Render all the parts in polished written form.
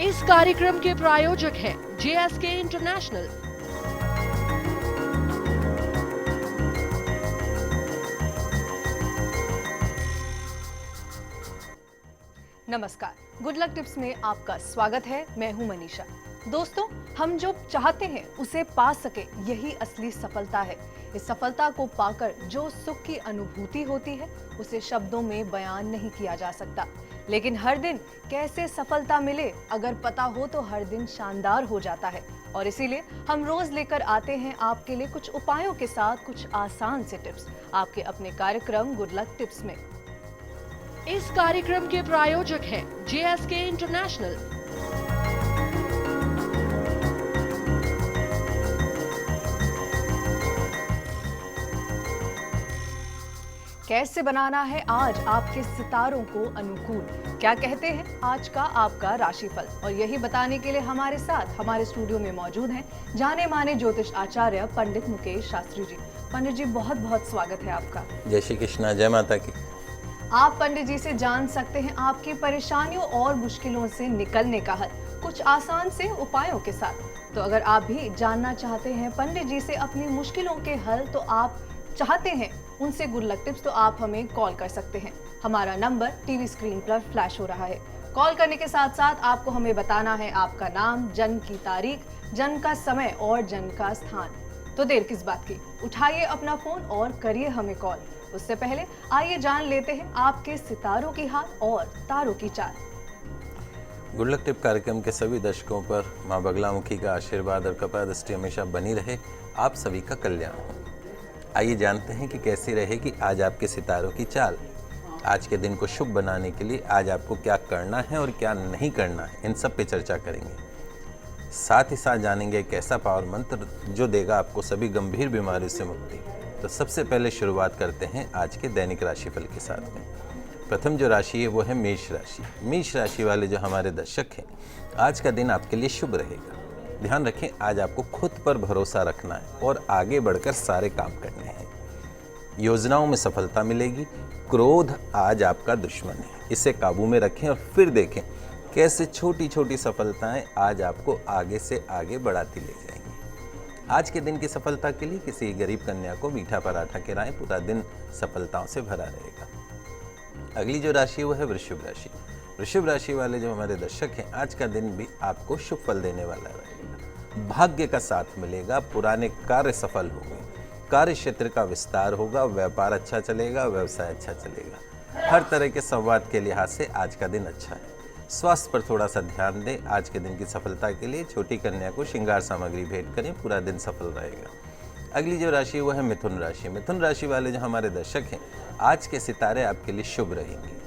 इस कार्यक्रम के प्रायोजक हैं JSK इंटरनेशनल। नमस्कार, गुड लक टिप्स में आपका स्वागत है। मैं हूं मनीषा। दोस्तों, हम जो चाहते हैं उसे पा सके, यही असली सफलता है। इस सफलता को पाकर जो सुख की अनुभूति होती है उसे शब्दों में बयान नहीं किया जा सकता। लेकिन हर दिन कैसे सफलता मिले, अगर पता हो तो हर दिन शानदार हो जाता है। और इसीलिए हम रोज लेकर आते हैं आपके लिए कुछ उपायों के साथ कुछ आसान से टिप्स, आपके अपने कार्यक्रम गुड लक टिप्स में। इस कार्यक्रम के प्रायोजक हैं JSK इंटरनेशनल। कैसे बनाना है आज आपके सितारों को अनुकूल, क्या कहते हैं आज का आपका राशिफल, और यही बताने के लिए हमारे साथ हमारे स्टूडियो में मौजूद हैं जाने माने ज्योतिष आचार्य पंडित मुकेश शास्त्री जी। पंडित जी, बहुत बहुत स्वागत है आपका। जय श्री कृष्णा, जय माता की। आप पंडित जी से जान सकते हैं आपकी परेशानियों और मुश्किलों से निकलने का हल कुछ आसान से उपायों के साथ। तो अगर आप भी जानना चाहते हैं पंडित जी से अपनी मुश्किलों के हल, तो आप चाहते हैं उनसे गुड लक टिप्स, तो आप हमें कॉल कर सकते हैं। हमारा नंबर टीवी स्क्रीन पर फ्लैश हो रहा है। कॉल करने के साथ साथ आपको हमें बताना है आपका नाम, जन्म की तारीख, जन्म का समय और जन्म का स्थान। तो देर किस बात की, उठाइए अपना फोन और करिए हमें कॉल। उससे पहले आइए जान लेते हैं आपके सितारों की हाल और तारों की चाल। गुड लक टिप कार्यक्रम के सभी दर्शकों पर माँ बगलामुखी का आशीर्वाद और कृपा दृष्टि हमेशा बनी रहे, आप सभी का कल्याण हो। आइए जानते हैं कि कैसी रहेगी आज आपके सितारों की चाल। आज के दिन को शुभ बनाने के लिए आज आपको क्या करना है और क्या नहीं करना है, इन सब पे चर्चा करेंगे। साथ ही साथ जानेंगे एक ऐसा पावर मंत्र जो देगा आपको सभी गंभीर बीमारियों से मुक्ति। तो सबसे पहले शुरुआत करते हैं आज के दैनिक राशिफल के साथ में। प्रथम जो राशि है वो है मेष राशि। मेष राशि वाले जो हमारे दर्शक हैं, आज का दिन आपके लिए शुभ रहेगा। ध्यान रखें, आज आपको खुद पर भरोसा रखना है और आगे बढ़कर सारे काम करने हैं। योजनाओं में सफलता मिलेगी। क्रोध आज आपका दुश्मन है, इसे काबू में रखें और फिर देखें कैसे छोटी छोटी सफलताएं आज आपको आगे से आगे बढ़ाती ले जाएंगी। आज के दिन की सफलता के लिए किसी गरीब कन्या को मीठा पराठा खिलाएं, पूरा दिन सफलताओं से भरा रहेगा। अगली जो राशि वो है वृषभ राशि। वृषभ राशि वाले जो हमारे दर्शक हैं, आज का दिन भी आपको शुभ फल देने वाला रहेगा। भाग्य का साथ मिलेगा, पुराने कार्य सफल होंगे, कार्य क्षेत्र का विस्तार होगा, व्यापार अच्छा चलेगा, व्यवसाय अच्छा चलेगा। हर तरह के संवाद के लिहाज से आज का दिन अच्छा है। स्वास्थ्य पर थोड़ा सा ध्यान दें। आज के दिन की सफलता के लिए छोटी कन्या को श्रृंगार सामग्री भेंट करें, पूरा दिन सफल रहेगा। अगली जो राशि है वो है मिथुन राशि। मिथुन राशि वाले जो हमारे दर्शक हैं, आज के सितारे आपके लिए शुभ रहेंगे।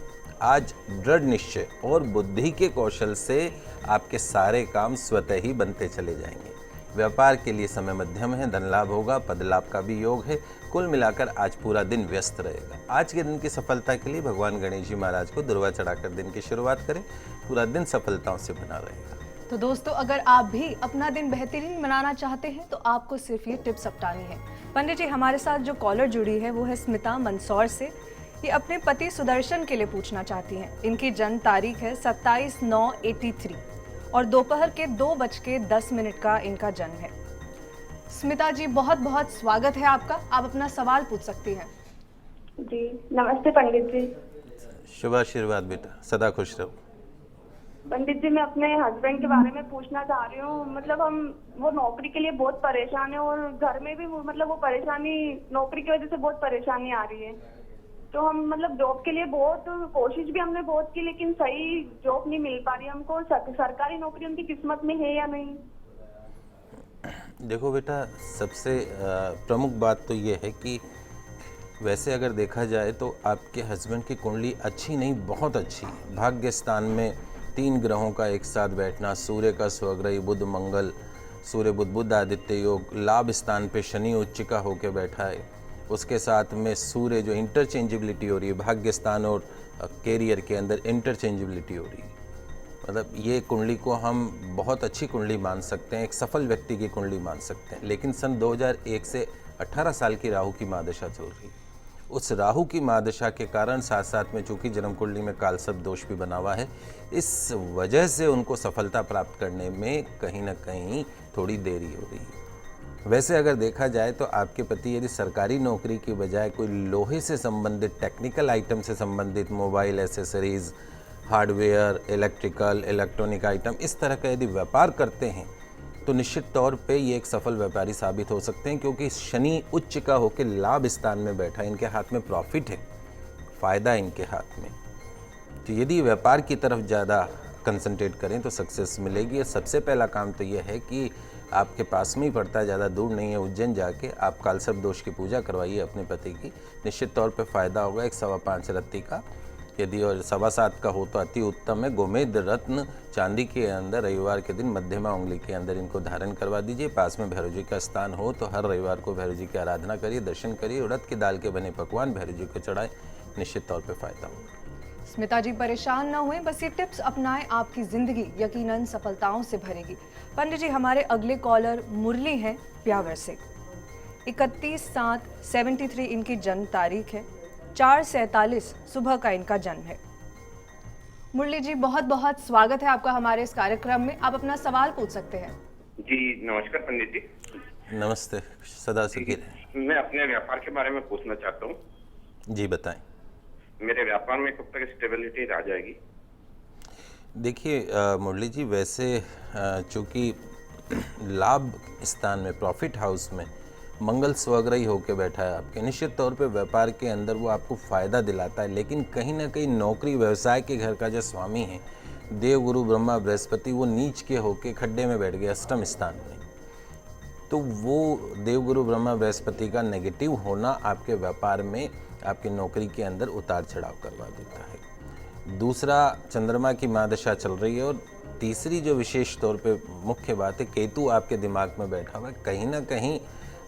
आज दृढ़ निश्चय और बुद्धि के कौशल से आपके सारे काम स्वतः ही बनते चले जाएंगे। व्यापार के लिए समय मध्यम है, धन लाभ होगा, पद लाभ का भी योग है। कुल मिलाकर आज पूरा दिन व्यस्त रहेगा। आज के दिन की सफलता के लिए भगवान गणेश जी महाराज को दुर्वा चढ़ाकर दिन की शुरुआत करें, पूरा दिन सफलताओं से बना रहेगा। तो दोस्तों, अगर आप भी अपना दिन बेहतरीन बनाना चाहते हैं तो आपको सिर्फ ये टिप्स अपनानी है। पंडित जी, हमारे साथ जो कॉलर जुड़ी है वो है स्मिता मंदसौर से। ये अपने पति सुदर्शन के लिए पूछना चाहती हैं। इनकी जन्म तारीख है 27/9/83 और दोपहर के 2:10 का इनका जन्म है। स्मिता जी, बहुत बहुत स्वागत है आपका। आप अपना सवाल पूछ सकती हैं। जी नमस्ते पंडित जी। शुभ आशीर्वाद बेटा, सदा खुश रहो। पंडित जी, मैं अपने हस्बैंड के बारे में पूछना चाह रही हूँ। मतलब वो नौकरी के लिए बहुत परेशान है और घर में भी मतलब वो परेशानी, नौकरी की वजह से बहुत परेशानी आ रही है। तो हम मतलब जॉब के लिए बहुत कोशिश भी हमने बहुत की, लेकिन सही जॉब नहीं मिल पा रही हमको। सरकारी नौकरी उनकी किस्मत में है या नहीं? देखो बेटा, सबसे प्रमुख बात तो ये है कि वैसे अगर देखा जाए तो आपके हस्बैंड की कुंडली अच्छी नहीं, बहुत अच्छी। भाग्य स्थान में 3 ग्रहों का एक साथ बैठना, सूर्य का स्वग्रही बुध मंगल, सूर्य बुध बुध आदित्य योग, लाभ स्थान पे शनि उच्च का होकर बैठा है। उसके साथ में सूर्य जो इंटरचेंजेबिलिटी हो रही है, भाग्य स्थान और कैरियर के अंदर इंटरचेंजेबिलिटी हो रही है। मतलब ये कुंडली को हम बहुत अच्छी कुंडली मान सकते हैं, एक सफल व्यक्ति की कुंडली मान सकते हैं। लेकिन सन 2001 से 18 साल की राहु की महादशा चल रही है। उस राहु की महादशा के कारण साथ साथ में चूंकि जन्म कुंडली में कालसर्प दोष भी बना हुआ है, इस वजह से उनको सफलता प्राप्त करने में कहीं ना कहीं थोड़ी देरी हो रही है। वैसे अगर देखा जाए तो आपके पति यदि सरकारी नौकरी की बजाय कोई लोहे से संबंधित, टेक्निकल आइटम से संबंधित, mobile accessories, hardware, electrical, electronic item, इस तरह का यदि व्यापार करते हैं तो निश्चित तौर पे ये एक सफल व्यापारी साबित हो सकते हैं, क्योंकि शनि उच्च का होकर लाभ स्थान में बैठा है, इनके हाथ में प्रॉफिट है, फायदा इनके हाथ में। तो यदि व्यापार की तरफ ज़्यादा कंसंट्रेट करें तो सक्सेस मिलेगी। और सबसे पहला काम तो ये है कि आपके पास में ही पड़ता है, ज़्यादा दूर नहीं है, उज्जैन जाके आप कालसर्प दोष की पूजा करवाइए अपने पति की, निश्चित तौर पे फ़ायदा होगा। 1.25 रत्ती का यदि और 7.25 का हो तो अति उत्तम है। गोमेद रत्न चांदी के अंदर रविवार के दिन मध्यमा उंगली के अंदर इनको धारण करवा दीजिए। पास में भैरव जी का स्थान हो तो हर रविवार को भैरव जी की आराधना करिए, दर्शन करिए, उड़द की दाल के बने पकवान भैरव जी को चढ़ाए, निश्चित तौर पर फायदा होगा। स्मिता जी परेशान ना हुए, बस ये टिप्स अपनाएं, आपकी जिंदगी यकीनन सफलताओं से भरेगी। पंडित जी हमारे अगले कॉलर मुरली हैं ब्यावर से। 31/7/73 इनकी जन्म तारीख है, 4:47 सुबह का इनका जन्म है। मुरली जी बहुत बहुत स्वागत है आपका हमारे इस कार्यक्रम में, आप अपना सवाल पूछ सकते हैं। जी नमस्कार पंडित जी। नमस्ते, सदा सुखी रहे। मैं अपने व्यापार के बारे में पूछना चाहता हूँ। जी बताएं। मेरे व्यापार में कब तक स्टेबिलिटी आ जाएगी? देखिए मुरली जी, वैसे चूँकि लाभ स्थान में, प्रॉफिट हाउस में मंगल स्वग्रही होकर बैठा है आपके, निश्चित तौर पे व्यापार के अंदर वो आपको फ़ायदा दिलाता है। लेकिन कहीं ना कहीं नौकरी व्यवसाय के घर का जो स्वामी है देवगुरु ब्रह्मा बृहस्पति, वो नीच के होके खड्डे में बैठ गए अष्टम स्थान में। तो वो देवगुरु ब्रह्मा बृहस्पति का नेगेटिव होना आपके व्यापार में, आपकी नौकरी के अंदर उतार चढ़ाव करवा देता है। दूसरा, चंद्रमा की महादशा चल रही है। और तीसरी जो विशेष तौर पे मुख्य बात है, केतु आपके दिमाग में बैठा हुआ है, कहीं ना कहीं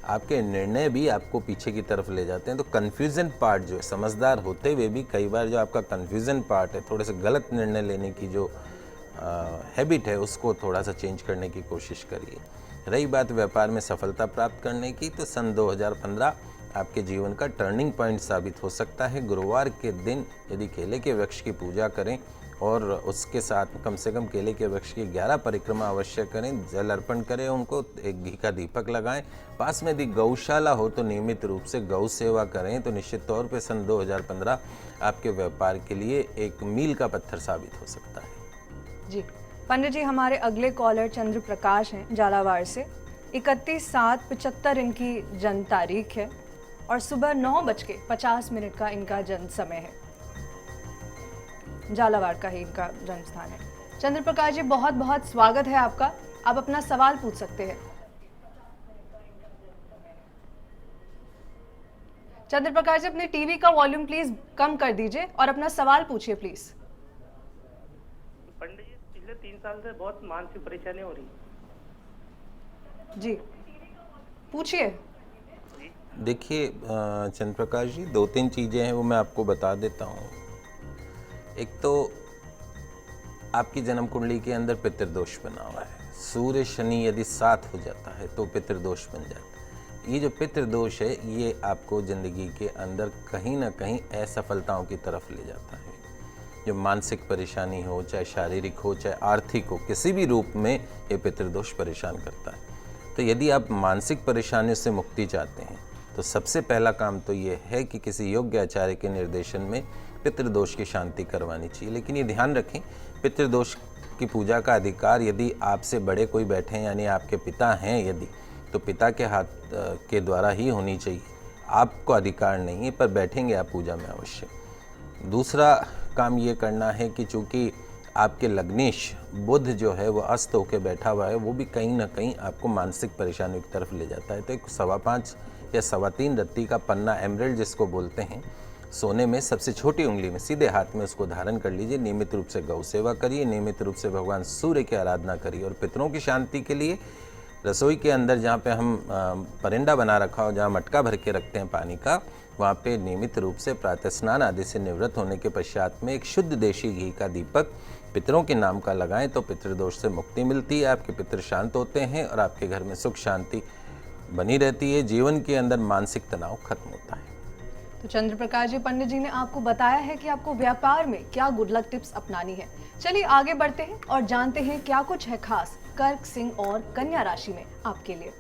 आपके निर्णय भी आपको पीछे की तरफ ले जाते हैं। तो कन्फ्यूज़न पार्ट जो है, समझदार होते हुए भी कई बार जो आपका कन्फ्यूज़न पार्ट है, थोड़े से गलत निर्णय लेने की जो हैबिट है, उसको थोड़ा सा चेंज करने की कोशिश करिए। रही बात व्यापार में सफलता प्राप्त करने की, तो सन 2015 आपके जीवन का टर्निंग पॉइंट साबित हो सकता है। गुरुवार के दिन यदि केले के वृक्ष की पूजा करें और उसके साथ कम से कम केले के वृक्ष की 11 परिक्रमा अवश्य करें, जल अर्पण करें, उनको एक घी का दीपक लगाएं। पास में यदि गौशाला हो तो नियमित रूप से गौ सेवा करें, तो निश्चित तौर पे सन 2015 आपके व्यापार के लिए एक मील का पत्थर साबित हो सकता है। जी पंडित जी हमारे अगले कॉलर चंद्र प्रकाश हैं झालावाड़ से। 31/7/75 इनकी जन्म तारीख है और सुबह 9:50 का इनका जन्म समय है। झालावाड़ का ही इनका जन्म स्थान है। चंद्र प्रकाश जी बहुत बहुत स्वागत है आपका, आप अपना सवाल पूछ सकते हैं। चंद्र प्रकाश जी अपने टीवी का वॉल्यूम प्लीज कम कर दीजिए और अपना सवाल पूछिए प्लीज। पंडित जी पिछले 3 साल से बहुत मानसिक परेशानी हो रही है। जी पूछिए। देखिए चंद्र प्रकाश जी, 2-3 चीज़ें हैं वो मैं आपको बता देता हूँ। एक तो आपकी जन्म कुंडली के अंदर पितृदोष बना हुआ है। सूर्य शनि यदि साथ हो जाता है तो पितृदोष बन जाता है। ये जो पितृदोष है ये आपको ज़िंदगी के अंदर कहीं ना कहीं असफलताओं की तरफ ले जाता है। जो मानसिक परेशानी हो, चाहे शारीरिक हो, चाहे आर्थिक हो, किसी भी रूप में ये पितृदोष परेशान करता है। तो यदि आप मानसिक परेशानियों से मुक्ति चाहते हैं तो सबसे पहला काम तो ये है कि किसी योग्य आचार्य के निर्देशन में पितृदोष की शांति करवानी चाहिए। लेकिन ये ध्यान रखें, पितृदोष की पूजा का अधिकार यदि आपसे बड़े कोई बैठे हैं, यानी आपके पिता हैं यदि, तो पिता के हाथ के द्वारा ही होनी चाहिए। आपको अधिकार नहीं है, पर बैठेंगे आप पूजा में अवश्य। दूसरा काम ये करना है कि चूँकि आपके लग्नेश बुध जो है वो अस्त होकर बैठा हुआ है, वो भी कहीं ना कहीं आपको मानसिक परेशानियों की तरफ ले जाता है। तो एक 5.25 या 3.25 रत्ती का पन्ना, एमरल्ड जिसको बोलते हैं, सोने में सबसे छोटी उंगली में सीधे हाथ में उसको धारण कर लीजिए। नियमित रूप से गौ सेवा करिए, नियमित रूप से भगवान सूर्य की आराधना करिए। और पितरों की शांति के लिए रसोई के अंदर जहाँ पे हम परिंदा बना रखा हो, जहाँ मटका भर के रखते हैं पानी का, वहाँ पे नियमित रूप से प्रातः स्नान आदि से निवृत्त होने के पश्चात में एक शुद्ध देशी घी का दीपक पितरों के नाम का लगाएं तो पितृदोष से मुक्ति मिलती है। आपके पितृ शांत होते हैं और आपके घर में सुख शांति बनी रहती है। जीवन के अंदर मानसिक तनाव खत्म होता है। तो चंद्र प्रकाश जी, पंडित जी ने आपको बताया है कि आपको व्यापार में क्या गुड लक टिप्स अपनानी है। चलिए आगे बढ़ते हैं और जानते हैं क्या कुछ है खास कर्क, सिंह और कन्या राशि में आपके लिए।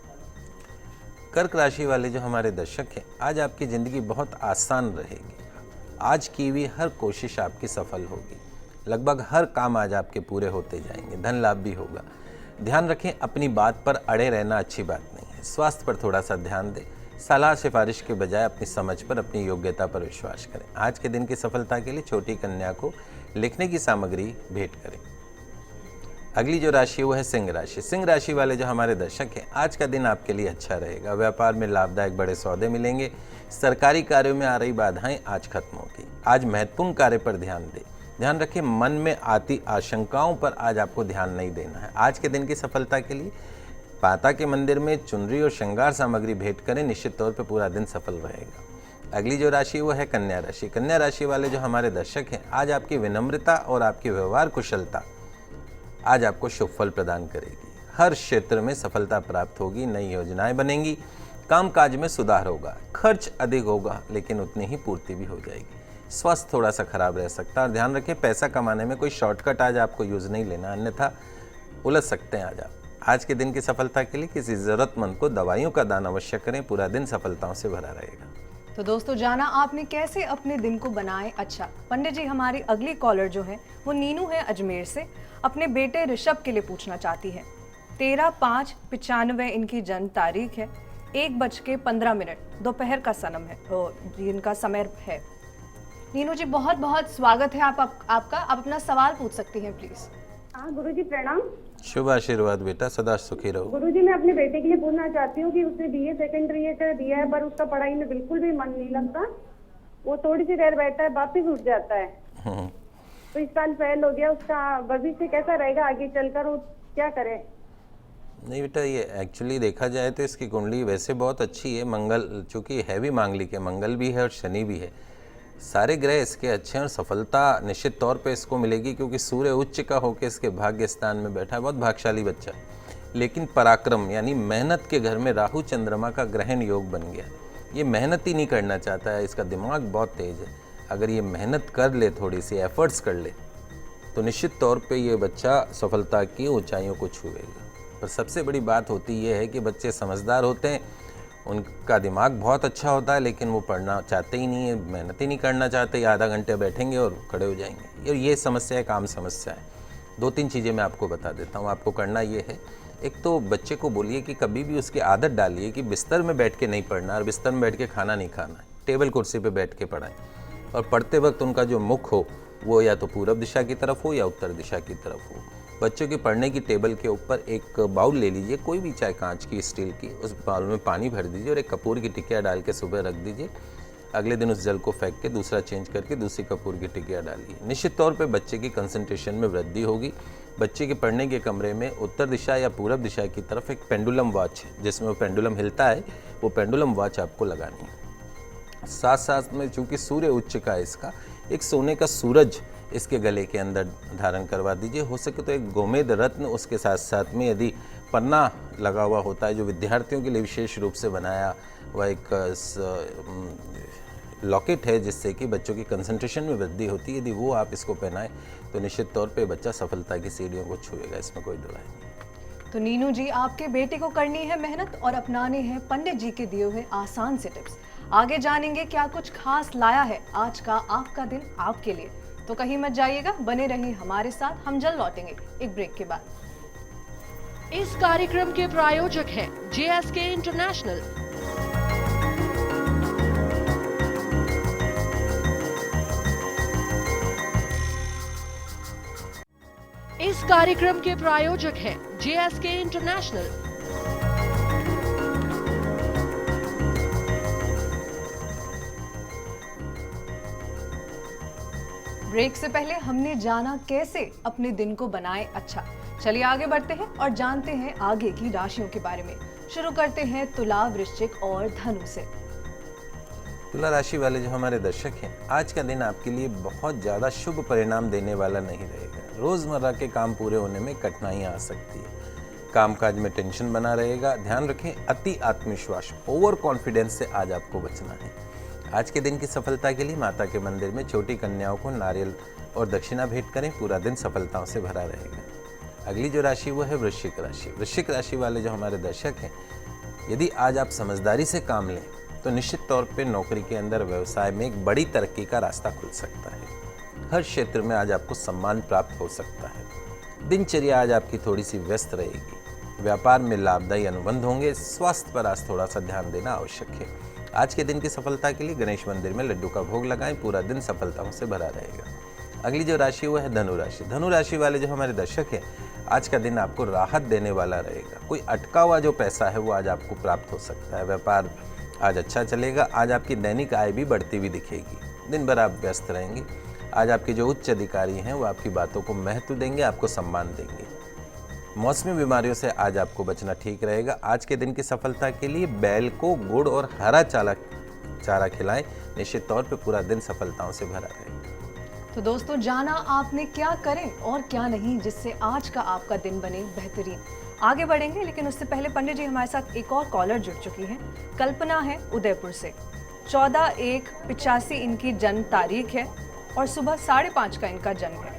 कर्क राशि वाले जो हमारे दर्शक हैं, आज आपकी ज़िंदगी बहुत आसान रहेगी। आज की हुई हर कोशिश आपकी सफल होगी। लगभग हर काम आज आपके पूरे होते जाएंगे। धन लाभ भी होगा। ध्यान रखें, अपनी बात पर अड़े रहना अच्छी बात नहीं है। स्वास्थ्य पर थोड़ा सा ध्यान दें। सलाह सिफारिश के बजाय अपनी समझ पर, अपनी योग्यता पर विश्वास करें। आज के दिन की सफलता के लिए छोटी कन्या को लिखने की सामग्री भेंट करें। अगली जो राशि है वो है सिंह राशि। सिंह राशि वाले जो हमारे दर्शक हैं, आज का दिन आपके लिए अच्छा रहेगा। व्यापार में लाभदायक बड़े सौदे मिलेंगे। सरकारी कार्यों में आ रही बाधाएं आज खत्म होगी। आज महत्वपूर्ण कार्य पर ध्यान दें। ध्यान रखें, मन में आती आशंकाओं पर आज आपको ध्यान नहीं देना है। आज के दिन की सफलता के लिए माता के मंदिर में चुनरी और श्रृंगार सामग्री भेंट करें। निश्चित तौर पर पूरा दिन सफल रहेगा। अगली जो राशि वो है कन्या राशि। कन्या राशि वाले जो हमारे दर्शक हैं, आज आपकी विनम्रता और आपकी व्यवहार कुशलता आज आपको शुभ फल प्रदान करेगी। हर क्षेत्र में सफलता प्राप्त होगी। नई योजनाएं बनेंगी। कामकाज में सुधार होगा। खर्च अधिक होगा लेकिन उतनी ही पूर्ति भी हो जाएगी। स्वास्थ्य थोड़ा सा खराब रह सकता है और ध्यान रखें, पैसा कमाने में कोई शॉर्टकट आज आपको यूज़ नहीं लेना, अन्यथा उलझ सकते हैं आज आप। आज के दिन की सफलता के लिए किसी ज़रूरतमंद को दवाइयों का दान अवश्य करें। पूरा दिन सफलताओं से भरा रहेगा। तो दोस्तों, जाना आपने कैसे अपने दिन को बनाए अच्छा। पंडित जी, हमारी अगली कॉलर जो है वो नीनू है अजमेर से। अपने बेटे ऋषभ के लिए पूछना चाहती है। 13/5/95 इनकी जन्म तारीख है। 1:15 दोपहर का सनम है, इनका समय है। नीनू जी, बहुत बहुत स्वागत है आपका। आप अपना सवाल पूछ सकती हैं प्लीज। हाँ गुरुजी प्रणाम। शुभ आशीर्वाद बेटा, सदा सुखी रहो। गुरुजी, मैं अपने बेटे के लिए पूछना चाहती हूँ कि उसने बीए सेकेंड ईयर दिया है पर उसका पढ़ाई में बिल्कुल भी मन नहीं लगता। वो थोड़ी सी देर बैठता है, वापिस उठ जाता है। तो इस साल फेल हो गया। उसका भविष्य कैसा रहेगा आगे चलकर, वो क्या करे? नहीं बेटा, ये एक्चुअली देखा जाए तो इसकी कुंडली वैसे बहुत अच्छी है। मंगल चूँकि हैवी मांगलिक है, मंगल भी है और शनि भी है। सारे ग्रह इसके अच्छे हैं और सफलता निश्चित तौर पे इसको मिलेगी, क्योंकि सूर्य उच्च का होकर इसके भाग्य स्थान में बैठा है। बहुत भाग्यशाली बच्चा। लेकिन पराक्रम यानी मेहनत के घर में राहु चंद्रमा का ग्रहण योग बन गया। ये मेहनत ही नहीं करना चाहता है। इसका दिमाग बहुत तेज है। अगर ये मेहनत कर ले, थोड़ी सी एफर्ट्स कर ले, तो निश्चित तौर पे ये बच्चा सफलता की ऊंचाइयों को छुएगा। पर सबसे बड़ी बात होती ये है कि बच्चे समझदार होते हैं, उनका दिमाग बहुत अच्छा होता है, लेकिन वो पढ़ना चाहते ही नहीं है, मेहनत ही नहीं करना चाहते। आधा घंटे बैठेंगे और खड़े हो जाएंगे। ये समस्या है, काम समस्या है। 2-3 चीज़ें मैं आपको बता देता हूँ। आपको करना ये है, एक तो बच्चे को बोलिए कि कभी भी उसकी आदत डालिए कि बिस्तर में बैठ के नहीं पढ़ना और बिस्तर में बैठ के खाना नहीं खाना है। टेबल कुर्सी पे बैठ के पढ़ाएं और पढ़ते वक्त उनका जो मुख हो वो या तो पूरब दिशा की तरफ हो या उत्तर दिशा की तरफ हो। बच्चों की पढ़ने की टेबल के ऊपर एक बाउल ले लीजिए, कोई भी, चाहे कांच की, स्टील की। उस बाउल में पानी भर दीजिए और एक कपूर की टिकिया डाल के सुबह रख दीजिए। अगले दिन उस जल को फेंक के दूसरा चेंज करके दूसरी कपूर की टिकिया डालिए। निश्चित तौर पे बच्चे की कंसंट्रेशन में वृद्धि होगी। बच्चे के पढ़ने के कमरे में उत्तर दिशा या पूरब दिशा की तरफ एक पेंडुलम वॉच है, जिसमें वो पेंडुलम हिलता है, वो पेंडुलम वॉच आपको लगानी है। साथ साथ में चूँकि सूर्य उच्च का है इसका, एक सोने का सूरज इसके गले के अंदर धारण करवा दीजिए। हो सके तो एक गोमेद रत्न उसके साथ साथ में, यदि पन्ना लगा हुआ होता है जो विद्यार्थियों के लिए विशेष रूप से बनाया हुआ एक लॉकेट है, जिससे कि बच्चों की कंसंट्रेशन में वृद्धि होती है, यदि वो आप इसको पहनाएं तो निश्चित तौर पे बच्चा सफलता की सीढ़ियों को छुएगा। इसमें कोई दो राय नहीं। तो नीनू जी, आपके बेटे को करनी है मेहनत और अपनाने हैं पंडित जी के दिए हुए आसान से टिप्स। आगे जानेंगे क्या कुछ खास लाया है आज का आपका दिन आपके लिए। तो कहीं मत जाइएगा, बने रहिए हमारे साथ। हम जल्द लौटेंगे एक ब्रेक के बाद। इस कार्यक्रम के प्रायोजक हैं JSK इंटरनेशनल। इस कार्यक्रम के प्रायोजक हैं JSK इंटरनेशनल। ब्रेक से पहले हमने जाना कैसे अपने दिन को बनाए अच्छा। चलिए आगे बढ़ते हैं और जानते हैं आगे की राशियों के बारे में। शुरू करते हैं तुला, वृश्चिक और धनु से। तुला राशि वाले जो हमारे दर्शक हैं, आज का दिन आपके लिए बहुत ज़्यादा शुभ परिणाम देने वाला नहीं रहेगा। रोज़मर्रा के काम पूरे होने में कठिनाइयाँ आ सकती है। कामकाज में टेंशन बना रहेगा। ध्यान रखें, अति आत्मविश्वास, ओवर कॉन्फिडेंस से आज आपको बचना है। आज के दिन की सफलता के लिए माता के मंदिर में छोटी कन्याओं को नारियल और दक्षिणा भेंट करें, पूरा दिन सफलताओं से भरा रहेगा। अगली जो राशि वो है वृश्चिक राशि। वृश्चिक राशि वाले जो हमारे दर्शक हैं, यदि आज आप समझदारी से काम लें तो निश्चित तौर पे नौकरी के अंदर, व्यवसाय में एक बड़ी तरक्की का रास्ता खुल सकता है। हर क्षेत्र में आज आपको सम्मान प्राप्त हो सकता है। दिनचर्या आज आपकी थोड़ी सी व्यस्त रहेगी। व्यापार में लाभदायी अनुबंध होंगे। स्वास्थ्य पर आज थोड़ा सा ध्यान देना आवश्यक है। आज के दिन की सफलता के लिए गणेश मंदिर में लड्डू का भोग लगाएं, पूरा दिन सफलताओं से भरा रहेगा। अगली जो राशि वो है धनु राशि। धनु राशि वाले जो हमारे दर्शक हैं, आज का दिन आपको राहत देने वाला रहेगा। कोई अटका हुआ जो पैसा है वो आज आपको प्राप्त हो सकता है। व्यापार आज अच्छा चलेगा। आज आपकी दैनिक आय भी बढ़ती हुई दिखेगी। दिन भर आप व्यस्त रहेंगे। आज आपके जो उच्च अधिकारी हैं वो आपकी बातों को महत्व देंगे, आपको सम्मान देंगे। मौसमी बीमारियों से आज आपको बचना ठीक रहेगा। आज के दिन की सफलता के लिए बैल को गुड़ और हरा चारा खिलाएं। निश्चित तौर पे पूरा दिन सफलताओं से भरा रहेगा। तो दोस्तों, जाना आपने क्या करें और क्या नहीं जिससे आज का आपका दिन बने बेहतरीन। आगे बढ़ेंगे, लेकिन उससे पहले पंडित जी हमारे साथ एक और कॉलर जुड़ चुकी हैं। कल्पना है उदयपुर से। 14/1/85 इनकी जन्म तारीख है और सुबह 5:30 का इनका जन्म है।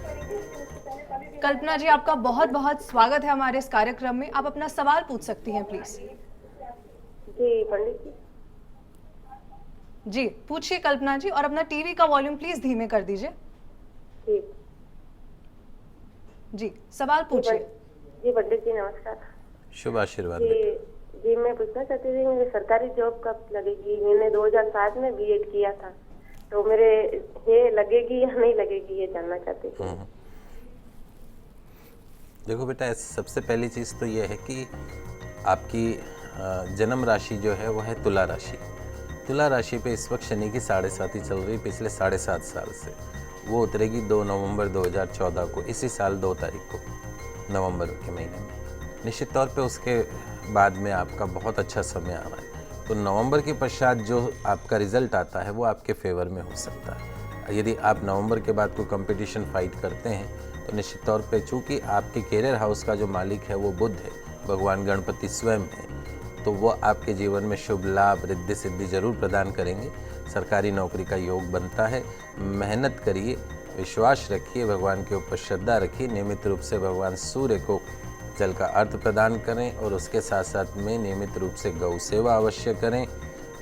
कल्पना जी, आपका बहुत बहुत स्वागत है हमारे इस कार्यक्रम में। आप अपना सवाल पूछ सकती हैं प्लीज। जी पंडित जी। जी पूछिए कल्पना जी, और अपना टीवी का वॉल्यूम प्लीज धीमे कर दीजिए। ठीक। जी सवाल पूछिए। जी पंडित जी नमस्कार। शुभ आशीर्वाद। जी मैं पूछना चाहती थी, मेरी सरकारी जॉब कब लगेगी? मैंने 2007 में बीएड किया था, तो मेरे ये लगेगी या नहीं लगेगी ये जानना चाहती थी। देखो बेटा, सबसे पहली चीज़ तो ये है कि आपकी जन्म राशि जो है वो है तुला राशि। तुला राशि पे इस वक्त शनि की 7.5 चल रही पिछले 7.5 साल से। वो उतरेगी 2 नवंबर 2014 को, इसी साल 2 तारीख को, नवंबर के महीने में। निश्चित तौर पे उसके बाद में आपका बहुत अच्छा समय आ रहा है। तो नवंबर के पश्चात जो आपका रिजल्ट आता है वो आपके फेवर में हो सकता है। यदि आप नवंबर के बाद कोई कंपटीशन फाइट करते हैं तो निश्चित तौर पे, चूँकि आपके कैरियर हाउस का जो मालिक है वो बुध है, भगवान गणपति स्वयं है, तो वो आपके जीवन में शुभ लाभ, रिद्धि सिद्धि जरूर प्रदान करेंगे। सरकारी नौकरी का योग बनता है। मेहनत करिए, विश्वास रखिए, भगवान के ऊपर श्रद्धा रखिए। नियमित रूप से भगवान सूर्य को जल का अर्थ प्रदान करें और उसके साथ साथ में नियमित रूप से गौ सेवा अवश्य करें।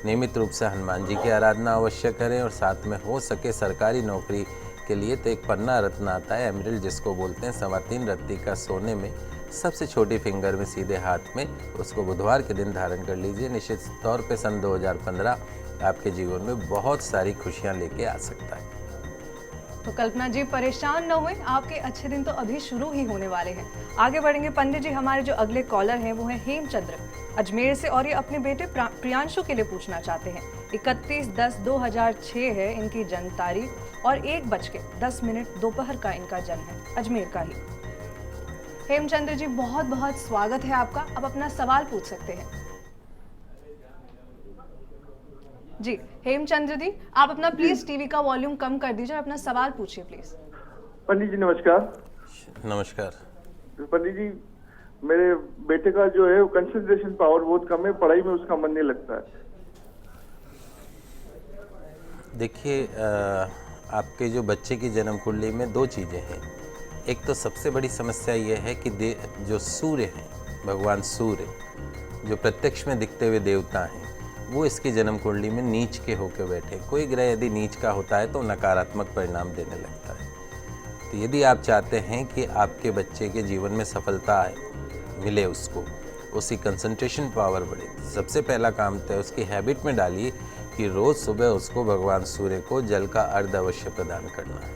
नियमित रूप से हनुमान जी की आराधना अवश्य करें। और साथ में हो सके सरकारी नौकरी के लिए तो एक पन्ना रत्न आता है, एमरिल्ड जिसको बोलते हैं, 3.25 रत्ती का सोने में सबसे छोटी फिंगर में सीधे हाथ में, उसको बुधवार के दिन धारण कर लीजिए। निश्चित तौर पे सन 2015 आपके जीवन में बहुत सारी खुशियां लेके आ सकता है। तो कल्पना जी परेशान न हुए, आपके अच्छे दिन तो अभी शुरू ही होने वाले हैं। आगे बढ़ेंगे पंडित जी। हमारे जो अगले कॉलर हैं वो हैं हेमचंद्र अजमेर से, और ये अपने बेटे प्रियांशु के लिए पूछना चाहते हैं। 31/10/2006 है इनकी जन्म तारीख और 1:10 दोपहर का इनका जन्म है, अजमेर का ही। हेमचंद्र जी बहुत बहुत स्वागत है आपका। अब अपना सवाल पूछ सकते हैं। जी हेमचंद्र जी, आप अपना प्लीज टीवी का वॉल्यूम कम कर दीजिए और अपना सवाल पूछिए प्लीज। पंडित जी नमस्कार। नमस्कार। पंडित जी, मेरे बेटे का जो है कंसंट्रेशन पावर बहुत कम है, पढ़ाई में उसका मन नहीं लगता है। देखिए, आपके जो बच्चे की जन्म कुंडली में 2 चीज़ें हैं। एक तो सबसे बड़ी समस्या ये है कि जो सूर्य हैं, भगवान सूर्य जो प्रत्यक्ष में दिखते हुए देवता हैं, वो इसकी जन्म कुंडली में नीच के होकर बैठे। कोई ग्रह यदि नीच का होता है तो नकारात्मक परिणाम देने लगता है। तो यदि आप चाहते हैं कि आपके बच्चे के जीवन में सफलता आए, मिले उसको, उसकी कंसंट्रेशन पावर बढ़े, सबसे पहला काम तो है उसकी हैबिट में डालिए कि रोज़ सुबह उसको भगवान सूर्य को जल का अर्घ अवश्य प्रदान करना है।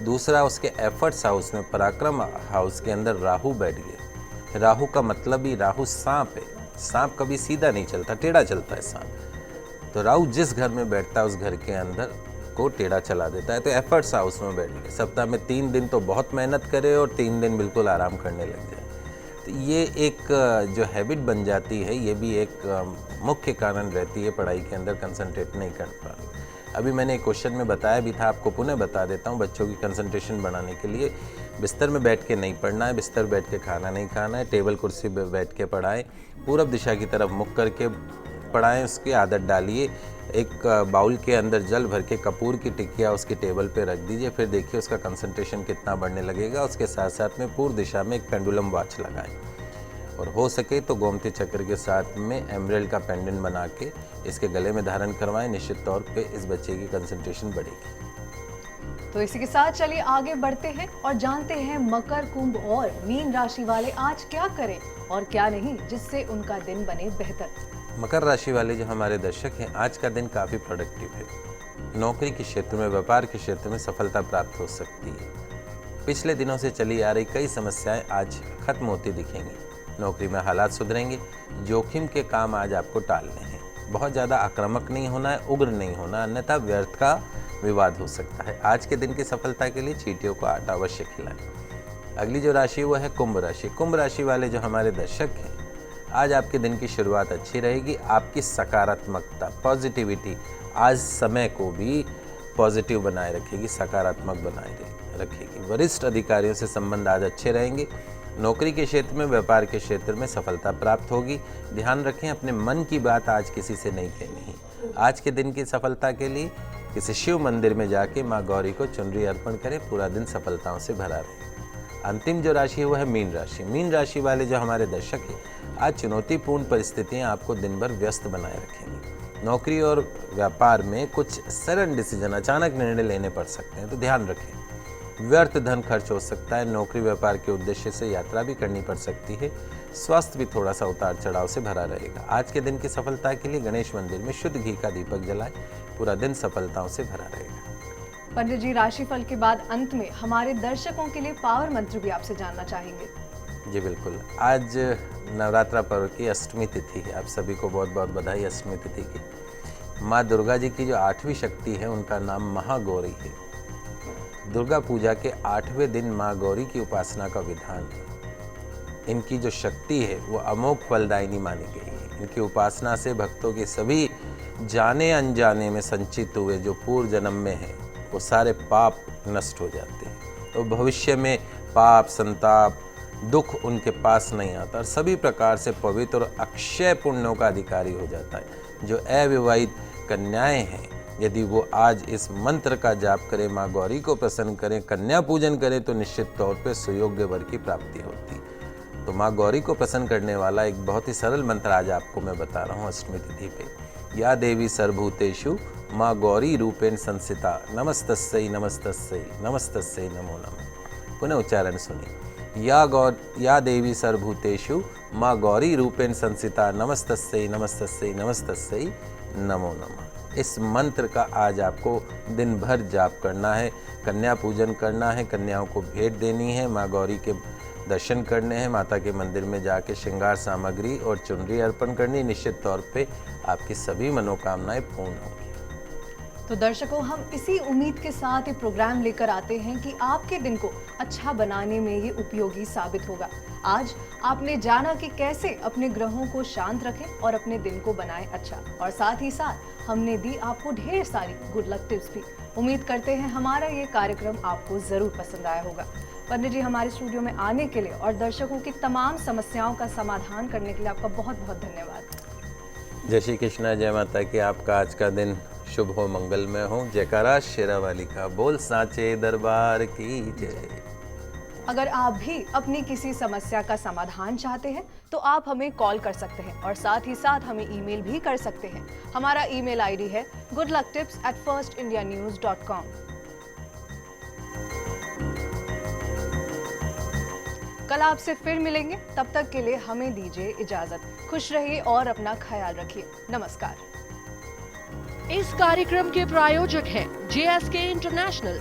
दूसरा, उसके एफर्ट्स हाउस में, पराक्रम हाउस के अंदर राहु बैठ गए। राहु का मतलब ही, राहु सांप है। सांप कभी सीधा नहीं चलता, टेढ़ा चलता है सांप। तो राहु जिस घर में बैठता है उस घर के अंदर को टेढ़ा चला देता है। तो एफर्ट्स हाउस में बैठ गए। सप्ताह में 3 दिन तो बहुत मेहनत करे और 3 दिन बिल्कुल आराम करने लग जाए। तो ये एक जो हैबिट बन जाती है, ये भी एक मुख्य कारण रहती है पढ़ाई के अंदर कंसंट्रेट नहीं कर पाना। अभी मैंने एक क्वेश्चन में बताया भी था, आपको पुनः बता देता हूँ। बच्चों की कंसंट्रेशन बढ़ाने के लिए बिस्तर में बैठ के नहीं पढ़ना है, बिस्तर बैठ के खाना नहीं खाना है, टेबल कुर्सी पर बैठ के पढ़ाएं, पूरब दिशा की तरफ मुख करके पड़ाएं उसकी आदत डालिए। एक बाउल के अंदर जल भर के कपूर की टिकिया उसकी टेबल पे रख दीजिए, फिर देखिए उसका कंसंट्रेशन कितना बढ़ने लगेगा। उसके साथ साथ में पूर्व दिशा में एक पेंडुलम वॉच लगाएं और हो सके तो गोमती चक्र के साथ में एमराल्ड का पेंडेंट बना के इसके गले में धारण करवाएं। निश्चित तौर पे इस बच्चे की कंसंट्रेशन बढ़ेगी। तो इसी के साथ चलिए आगे बढ़ते हैं और जानते हैं मकर, कुंभ और मीन राशि वाले आज क्या करें और क्या नहीं, जिससे उनका दिन बने बेहतर। मकर राशि वाले जो हमारे दर्शक हैं, आज का दिन काफ़ी प्रोडक्टिव है। नौकरी के क्षेत्र में, व्यापार के क्षेत्र में सफलता प्राप्त हो सकती है। पिछले दिनों से चली आ रही कई समस्याएं आज खत्म होती दिखेंगी। नौकरी में हालात सुधरेंगे। जोखिम के काम आज आपको टालने हैं। बहुत ज़्यादा आक्रामक नहीं होना है, उग्र नहीं होना, अन्यथा व्यर्थ का विवाद हो सकता है। आज के दिन की सफलता के लिए चींटियों को आटा अवश्य खिलाएं। अगली जो राशि वो है कुंभ राशि। कुंभ राशि वाले जो हमारे दर्शक हैं, आज आपके दिन की शुरुआत अच्छी रहेगी। आपकी सकारात्मकता, पॉजिटिविटी आज समय को भी पॉजिटिव बनाए रखेगी, सकारात्मक बनाए रखेगी। वरिष्ठ अधिकारियों से संबंध आज अच्छे रहेंगे। नौकरी के क्षेत्र में, व्यापार के क्षेत्र में सफलता प्राप्त होगी। ध्यान रखें, अपने मन की बात आज किसी से नहीं कहनी है। आज के दिन की सफलता के लिए किसी शिव मंदिर में जाके माँ गौरी को चुनरी अर्पण करें। पूरा दिन सफलताओं से भरा रहेगा। अंतिम जो राशि है वो है मीन राशि। मीन राशि वाले जो हमारे दर्शक हैं, आज चुनौतीपूर्ण परिस्थितियां आपको दिन भर व्यस्त बनाए रखेंगी। नौकरी और व्यापार में कुछ सडन डिसीजन, अचानक निर्णय लेने पड़ सकते हैं, तो ध्यान रखें। व्यर्थ धन खर्च हो सकता है। नौकरी व्यापार के उद्देश्य से यात्रा भी करनी पड़ सकती है। स्वास्थ्य भी थोड़ा सा उतार चढ़ाव से भरा रहेगा। आज के दिन की सफलता के लिए गणेश मंदिर में शुद्ध घी का दीपक जलाएं। पूरा दिन सफलताओं से भरा रहेगा। पंडित जी, राशिफल के बाद अंत में हमारे दर्शकों के लिए पावर मंत्र भी आपसे जानना चाहेंगे। जी बिल्कुल। आज नवरात्रा पर्व की अष्टमी तिथि है। आप सभी को बहुत बहुत बधाई अष्टमी तिथि की। माँ दुर्गा जी की जो 8वीं शक्ति है, उनका नाम महागौरी है। दुर्गा पूजा के 8वें दिन माँ गौरी की उपासना का विधान है। इनकी जो शक्ति है वो अमोघ फलदायिनी मानी गई है। इनकी उपासना से भक्तों के सभी जाने अनजाने में संचित हुए जो पूर्व जन्म में हैं, वो सारे पाप नष्ट हो जाते हैं। तो भविष्य में पाप, संताप, दुख उनके पास नहीं आता और सभी प्रकार से पवित्र और अक्षय पुण्यों का अधिकारी हो जाता है। जो अविवाहित कन्याएं हैं, यदि वो आज इस मंत्र का जाप करें, माँ गौरी को प्रसन्न करें, कन्या पूजन करें, तो निश्चित तौर पे सुयोग्य वर की प्राप्ति होती है। तो माँ गौरी को प्रसन्न करने वाला एक बहुत ही सरल मंत्र आज आपको मैं बता रहा हूँ अष्टमी तिथि पे। या देवी सर्वभूतेषु माँ गौरी रूपेण संस्थिता नमस्तस्यै नमस्तस्यै नमस्तस्यै नमो नमः। पुनः उच्चारण सुनिए। या देवी सर्वभूतेषु माँ गौरी रूपेण संस्थिता नमस्तस्यै नमस्तस्यै नमस्तस्यै नमो नमः। इस मंत्र का आज आपको दिन भर जाप करना है। कन्या पूजन करना है, कन्याओं को भेंट देनी है, माँ गौरी के दर्शन करने हैं, माता के मंदिर में जाके श्रृंगार सामग्री और चुनरी अर्पण करनी। निश्चित तौर पे आपकी सभी मनोकामनाएं पूर्ण होंगी। तो दर्शकों, हम इसी उम्मीद के साथ ये प्रोग्राम लेकर आते हैं कि आपके दिन को अच्छा बनाने में ये उपयोगी साबित होगा। आज आपने जाना कि कैसे अपने ग्रहों को शांत रखें और अपने दिन को बनाएं अच्छा, और साथ ही साथ हमने दी आपको ढेर सारी गुड लक टिप्स भी। उम्मीद करते हैं हमारा ये कार्यक्रम आपको जरूर पसंद आया होगा। पंडित जी, हमारे स्टूडियो में आने के लिए और दर्शकों की तमाम समस्याओं का समाधान करने के लिए आपका बहुत बहुत धन्यवाद। जय श्री कृष्णा, जय माता की। आपका आज का दिन शुभ हो, मंगलमय हो। जयकारा शेरावाली का बोल, साचे दरबार की जय। अगर आप भी अपनी किसी समस्या का समाधान चाहते हैं तो आप हमें कॉल कर सकते हैं और साथ ही साथ हमें ईमेल भी कर सकते हैं। हमारा ईमेल आईडी है goodlucktips@firstindianews.com। कल आपसे फिर मिलेंगे, तब तक के लिए हमें दीजिए इजाजत। खुश रहिए और अपना ख्याल रखिए। नमस्कार। इस कार्यक्रम के प्रायोजक हैं JSK इंटरनेशनल,